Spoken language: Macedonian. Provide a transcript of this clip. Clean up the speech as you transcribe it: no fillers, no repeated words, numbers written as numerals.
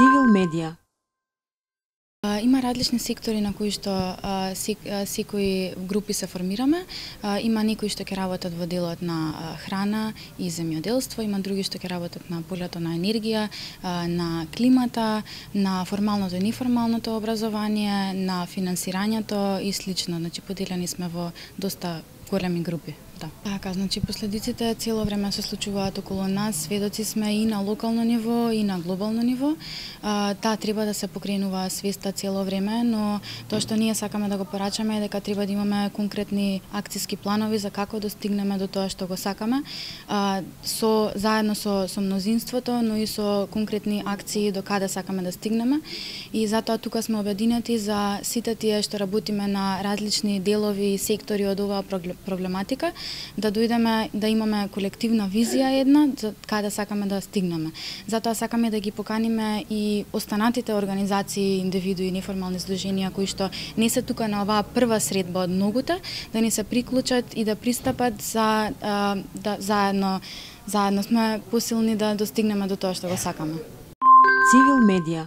Цивил медија. Има различни сектори на кои што секои групи се формираме. Има некои што ќе работат во делот на храна и земјоделство, има други што ќе работат на полето на енергија, на климата, на формалното и неформалното образование, на финансирањето и слично. Значи поделени сме во доста големи групи. Да. Така, значи последиците цело време се случуваат околу нас, сведоци сме и на локално ниво и на глобално ниво. Треба да се покренува свеста цело време, но тоа што ние сакаме да го порачаме е дека треба да имаме конкретни акциски планови за како достигнеме до тоа што го сакаме, заедно со мнозинството, но и со конкретни акции до каде сакаме да стигнеме. И затоа тука сме обединети за сите тие што работиме на различни делови и сектори од оваа проблематика, да дојдеме да имаме колективна визија една за каде сакаме да стигнеме. Затоа сакаме да ги поканиме и останатите организации, индивидуи, неформални здруженија кои што не се тука на оваа прва средба од многуте, да ни се приклучат и да пристапат за да заедно сме посилни да достигнеме до тоа што го сакаме. Цивил медија.